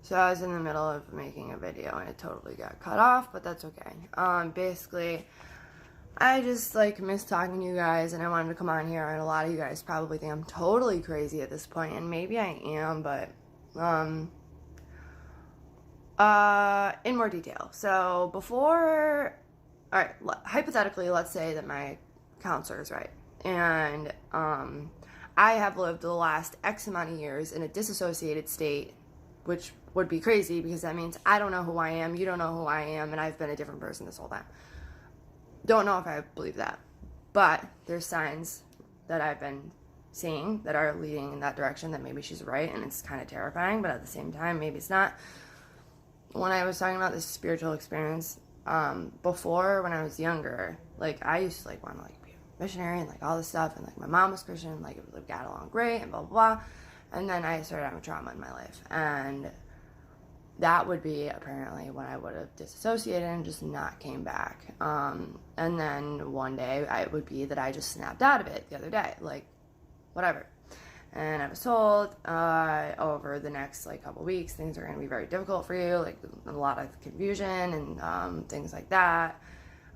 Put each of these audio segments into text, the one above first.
So I was in the middle of making a video and it totally got cut off, but that's okay. Basically, I just like miss talking to you guys and I wanted to come on here, and a lot of you guys probably think I'm totally crazy at this point, and maybe I am, but in more detail. So before, alright, hypothetically, let's say that my counselor is right, and I have lived the last X amount of years in a disassociated state, which would be crazy because that means I don't know who I am, you don't know who I am, and I've been a different person this whole time. Don't know if I believe that, but there's signs that I've been seeing that are leading in that direction that maybe she's right, and it's kind of terrifying, but at the same time, maybe it's not. When I was talking about this spiritual experience, before, when I was younger, like, I used to, like, want to, like, be a missionary and, like, all this stuff, and, like, my mom was Christian, like, it got along great, and blah, blah, blah, and then I started having trauma in my life, and that would be apparently when I would have disassociated and just not came back, and then one day, it would be that I just snapped out of it the other day, like, whatever. And I was told over the next like couple weeks things are going to be very difficult for you, like a lot of confusion and things like that,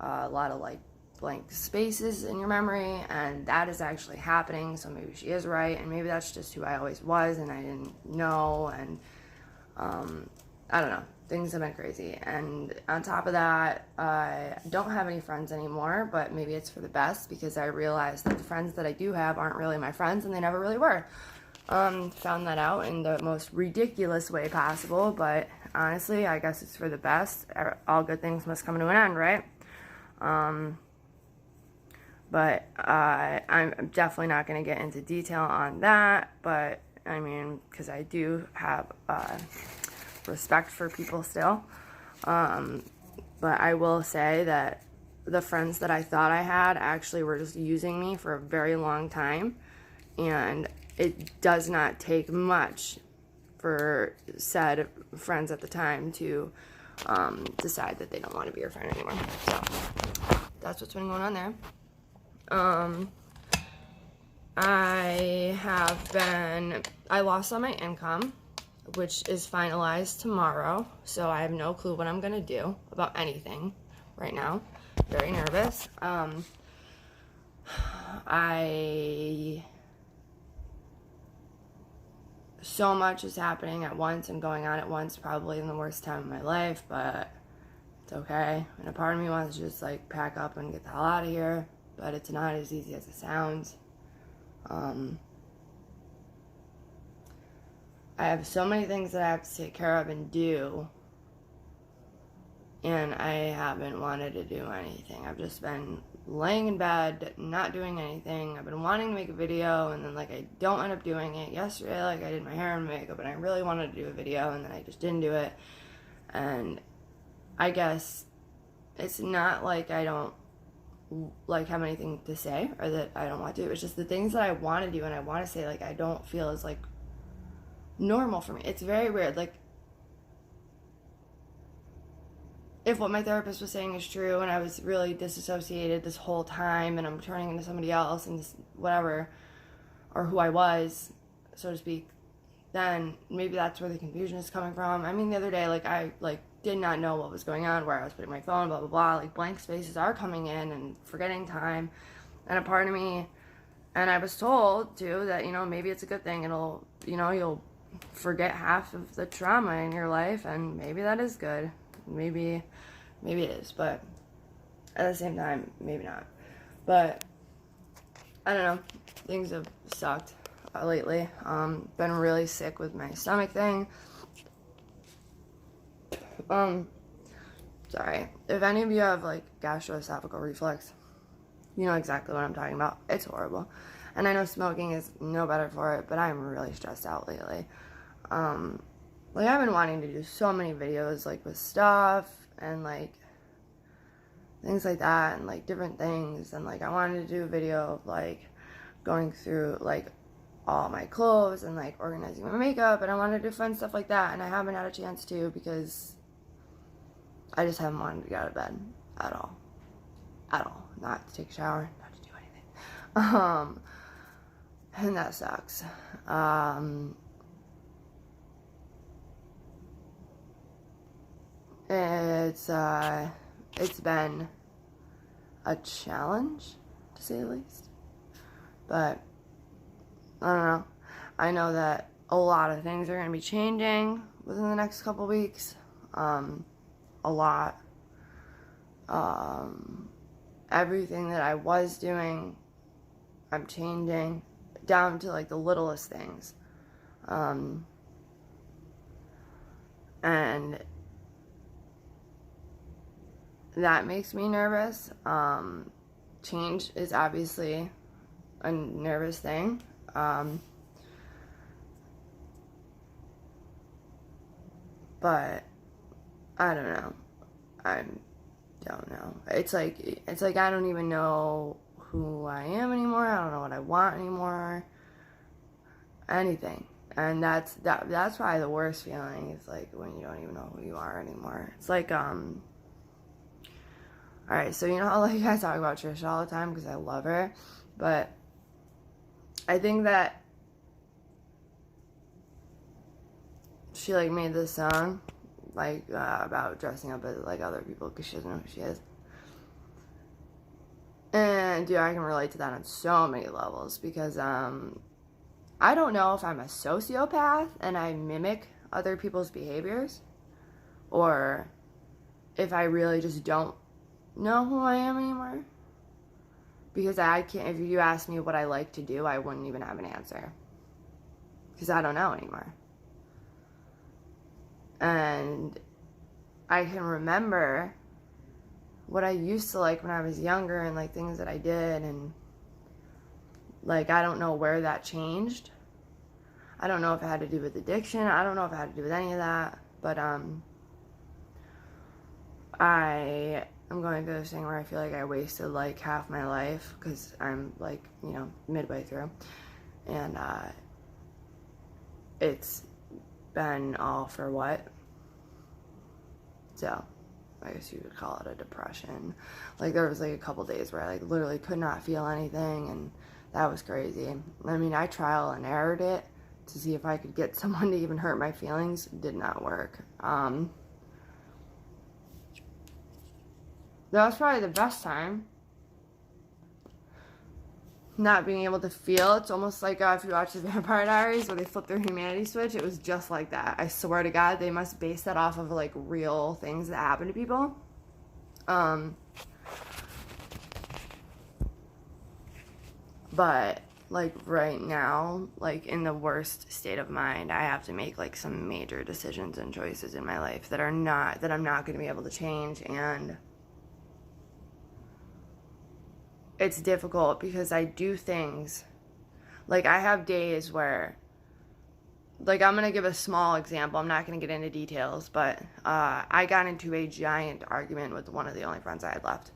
a lot of like blank spaces in your memory, and that is actually happening. So maybe she is right, and maybe that's just who I always was and I didn't know, and I don't know, things have been crazy. And on top of that, I don't have any friends anymore, but maybe it's for the best because I realized that the friends that I do have aren't really my friends, and they never really were. Found that out in the most ridiculous way possible, but honestly, I guess it's for the best. All good things must come to an end, right? But I'm definitely not going to get into detail on that, but I mean, because I do have respect for people still, but I will say that the friends that I thought I had actually were just using me for a very long time, and it does not take much for said friends at the time to decide that they don't want to be your friend anymore. So that's what's been going on there. I lost all my income, which is finalized tomorrow, so I have no clue what I'm gonna do about anything right now. Very nervous. So much is happening at once and going on at once, probably in the worst time of my life, but it's okay. And a part of me wants to just like pack up and get the hell out of here, but it's not as easy as it sounds. I have so many things that I have to take care of and do, and I haven't wanted to do anything. I've just been laying in bed, not doing anything. I've been wanting to make a video, and then like I don't end up doing it. Yesterday, like I did my hair and makeup, and I really wanted to do a video, and then I just didn't do it. And I guess it's not like I don't like have anything to say or that I don't want to. It's just the things that I want to do and I want to say, like, I don't feel as like normal for me. It's very weird. Like, if what my therapist was saying is true and I was really disassociated this whole time and I'm turning into somebody else and this whatever, or who I was, so to speak, then maybe that's where the confusion is coming from. I mean, the other day, like, I like did not know what was going on, where I was putting my phone, blah blah blah. Like, blank spaces are coming in and forgetting time, and a part of me, and I was told too that, you know, maybe it's a good thing. It'll, you know, you'll forget half of the trauma in your life, and maybe that is good. Maybe it is, but at the same time, maybe not. But I don't know. Things have sucked lately. Been really sick with my stomach thing. Sorry. If any of you have like gastroesophageal reflux, you know exactly what I'm talking about. It's horrible. And I know smoking is no better for it, but I'm really stressed out lately. Like, I've been wanting to do so many videos, like, with stuff, and, like, things like that, and, like, different things, and, like, I wanted to do a video of, like, going through, like, all my clothes, and, like, organizing my makeup, and I wanted to do fun stuff like that, and I haven't had a chance to, because I just haven't wanted to get out of bed, at all. Not to take a shower, not to do anything. And that sucks. it's been a challenge, to say the least. But I don't know. I know that a lot of things are going to be changing within the next couple weeks. A lot. Everything that I was doing, I'm changing down to like the littlest things. And that makes me nervous. Change is obviously a nervous thing. But I don't know. I don't know. It's like I don't even know who I am anymore. I don't know what I want anymore. Anything. And that's probably the worst feeling, is like when you don't even know who you are anymore. It's like alright, so you know how like I talk about Trisha all the time because I love her, but I think that she like made this song like about dressing up as like other people because she doesn't know who she is. And dude, I can relate to that on so many levels because I don't know if I'm a sociopath and I mimic other people's behaviors, or if I really just don't know who I am anymore. Because I can't, if you ask me what I like to do, I wouldn't even have an answer. Because I don't know anymore. And I can remember what I used to like when I was younger and like things that I did, and like I don't know where that changed. I don't know if it had to do with addiction. I don't know if it had to do with any of that. But I am going through this thing where I feel like I wasted like half my life because I'm like, you know, midway through. And it's been all for what? So I guess you would call it a depression. Like there was like a couple days where I like literally could not feel anything, and that was crazy. I mean, I trial and errored it to see if I could get someone to even hurt my feelings. Did not work. That was probably the best time. Not being able to feel. It's almost like if you watch the Vampire Diaries where they flip their humanity switch. It was just like that. I swear to God, they must base that off of like real things that happen to people. But like right now, like in the worst state of mind, I have to make like some major decisions and choices in my life that I'm not going to be able to change. And it's difficult because I do things, like I have days where, like I'm going to give a small example. I'm not going to get into details, but I got into a giant argument with one of the only friends I had left.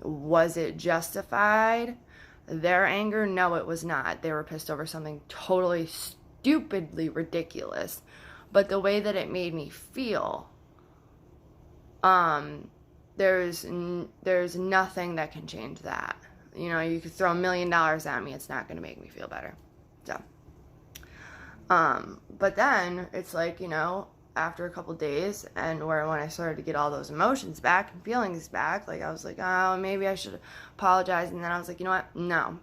Was it justified? Their anger? No, it was not. They were pissed over something totally stupidly ridiculous. But the way that it made me feel, there's nothing that can change that. You know, you could throw $1 million at me, it's not going to make me feel better. So, but then it's like, you know, after a couple days, and when I started to get all those emotions back and feelings back, like I was like, oh, maybe I should apologize. And then I was like, you know what? No,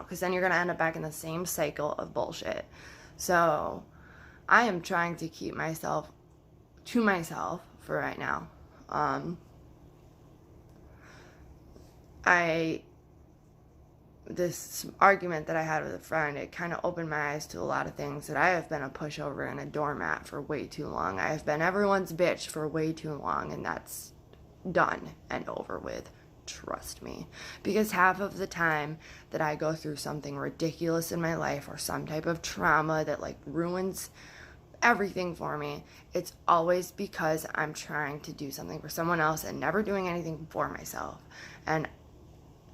because then you're going to end up back in the same cycle of bullshit. So I am trying to keep myself to myself for right now. This argument that I had with a friend, it kind of opened my eyes to a lot of things, that I have been a pushover and a doormat for way too long. I have been everyone's bitch for way too long, and that's done and over with. Trust me. Because half of the time that I go through something ridiculous in my life, or some type of trauma that like ruins everything for me, it's always because I'm trying to do something for someone else and never doing anything for myself. And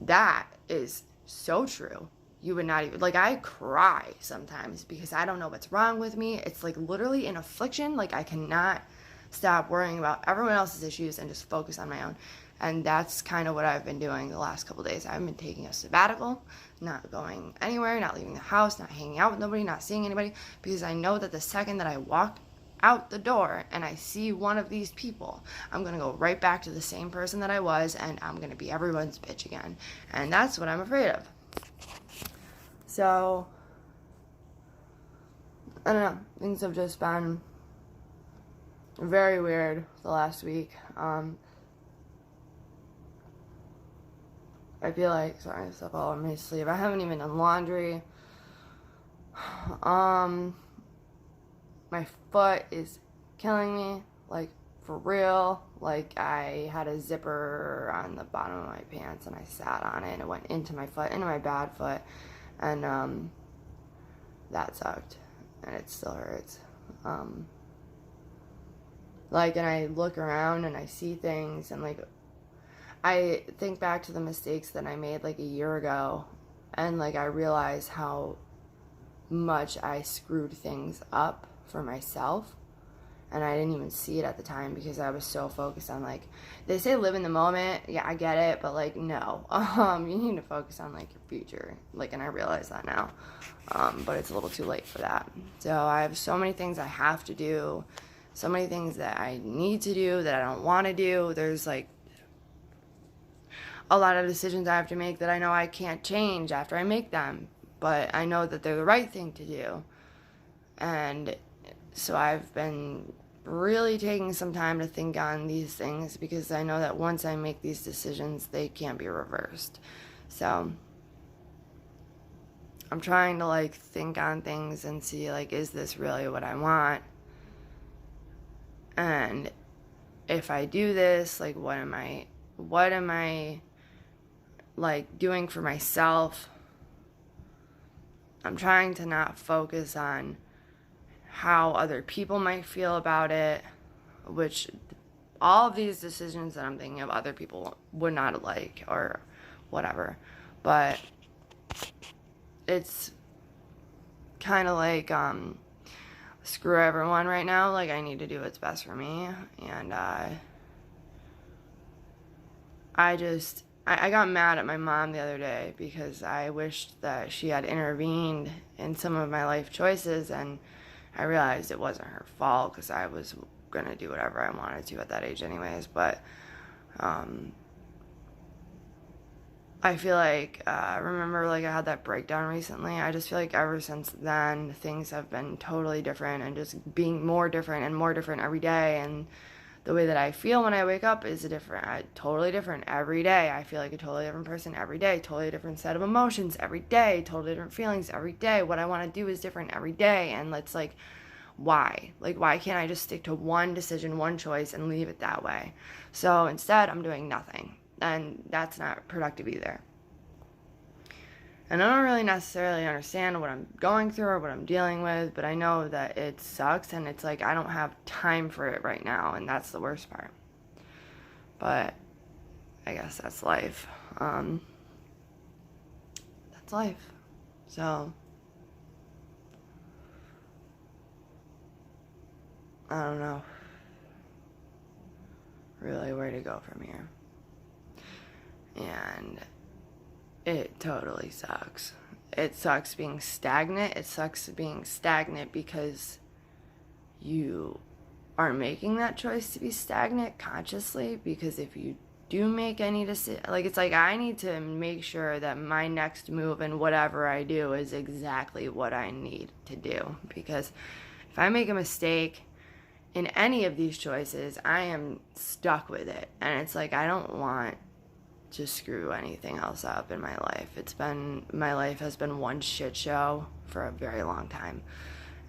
that is so true. You would not even, like, I cry sometimes because I don't know what's wrong with me. It's like literally an affliction. Like I cannot stop worrying about everyone else's issues and just focus on my own. And that's kind of what I've been doing the last couple days. I've been taking a sabbatical, not going anywhere, not leaving the house, not hanging out with nobody, not seeing anybody, because I know that the second that I walk out the door and I see one of these people, I'm going to go right back to the same person that I was, and I'm going to be everyone's bitch again. And that's what I'm afraid of. So, I don't know. Things have just been very weird the last week. I feel like, sorry, I slept all on my sleeve. I haven't even done laundry. My foot is killing me, like, for real. Like, I had a zipper on the bottom of my pants, and I sat on it, and it went into my foot, into my bad foot, and, that sucked, and it still hurts. Like, and I look around, and I see things, and, like, I think back to the mistakes that I made, like, a year ago, and, like, I realize how much I screwed things up for myself, and I didn't even see it at the time because I was so focused on, like, they say live in the moment. Yeah, I get it, but, like, no. You need to focus on, like, your future. Like, and I realize that now. But it's a little too late for that. So I have so many things I have to do, so many things that I need to do that I don't want to do. There's, like, a lot of decisions I have to make that I know I can't change after I make them, but I know that they're the right thing to do. And so I've been really taking some time to think on these things because I know that once I make these decisions, they can't be reversed. So I'm trying to, like, think on things and see, like, is this really what I want? And if I do this, like, what am I like doing for myself? I'm trying to not focus on how other people might feel about it, which all of these decisions that I'm thinking of, other people would not like or whatever. But it's kind of like, screw everyone right now. Like, I need to do what's best for me. And I got mad at my mom the other day because I wished that she had intervened in some of my life choices, and I realized it wasn't her fault because I was going to do whatever I wanted to at that age anyways. But I feel like, remember, like, I had that breakdown recently. I just feel like ever since then, things have been totally different and just being more different and more different every day. And the way that I feel when I wake up is totally different every day. I feel like a totally different person every day, totally different set of emotions every day, totally different feelings every day. What I want to do is different every day. And it's like, why? Like, why can't I just stick to one decision, one choice, and leave it that way? So instead, I'm doing nothing. And that's not productive either. And I don't really necessarily understand what I'm going through or what I'm dealing with, but I know that it sucks, and it's like I don't have time for it right now, and that's the worst part. But I guess that's life. That's life. So I don't know really where to go from here. And it totally sucks. It sucks being stagnant. It sucks being stagnant because you are making that choice to be stagnant consciously. Because if you do make any decision, like, it's like I need to make sure that my next move and whatever I do is exactly what I need to do. Because if I make a mistake in any of these choices, I am stuck with it. And it's like I don't want to screw anything else up in my life. My life has been one shit show for a very long time,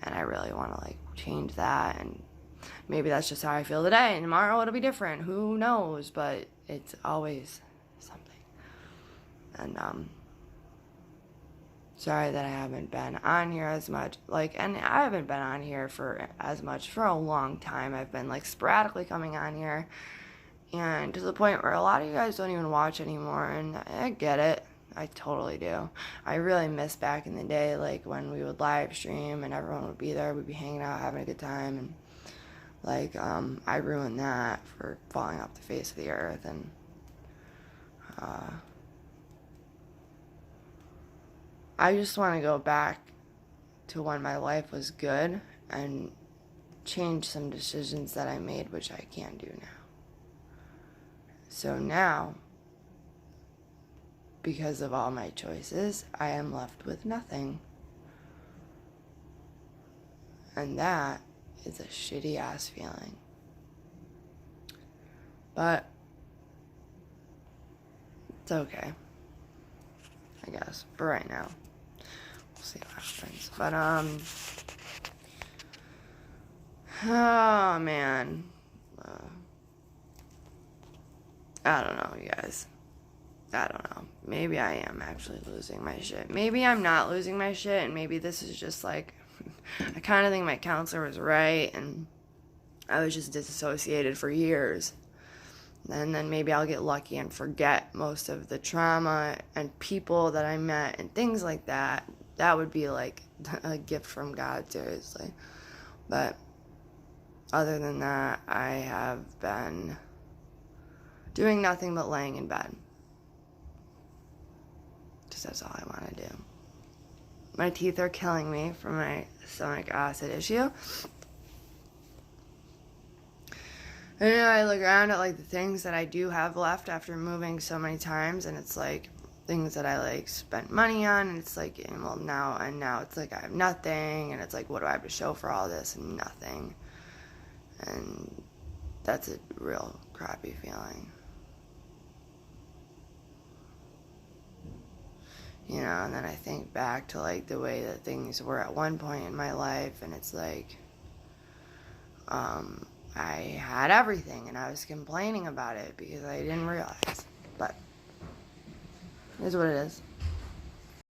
and I really want to, like, change that. And maybe that's just how I feel today, and tomorrow it'll be different, who knows? But it's always something. And sorry that I haven't been on here as much, and I haven't been on here for as much for a long time. I've been, like, sporadically coming on here, and to the point where a lot of you guys don't even watch anymore, and I get it. I totally do. I really miss back in the day, like, when we would live stream and everyone would be there, we'd be hanging out, having a good time, and, like, I ruined that for falling off the face of the earth. And I just want to go back to when my life was good and change some decisions that I made, which I can do now. So now, because of all my choices, I am left with nothing. And that is a shitty ass feeling. But it's okay, I guess, for right now. We'll see what happens. But, oh man. I don't know, you guys. I don't know. Maybe I am actually losing my shit. Maybe I'm not losing my shit, and maybe this is just like, I kind of think my counselor was right, and I was just disassociated for years. And then maybe I'll get lucky and forget most of the trauma and people that I met and things like that. That would be like a gift from God, seriously. But other than that, I have been doing nothing but laying in bed. Because that's all I want to do. My teeth are killing me from my stomach acid issue. And I look around at like the things that I do have left after moving so many times, and it's like things that I like spent money on, and it's like, well, now it's like I have nothing, and it's like, what do I have to show for all this? And nothing. And that's a real crappy feeling. You know, and then I think back to like the way that things were at one point in my life, and it's like, I had everything, and I was complaining about it because I didn't realize. But it is what it is.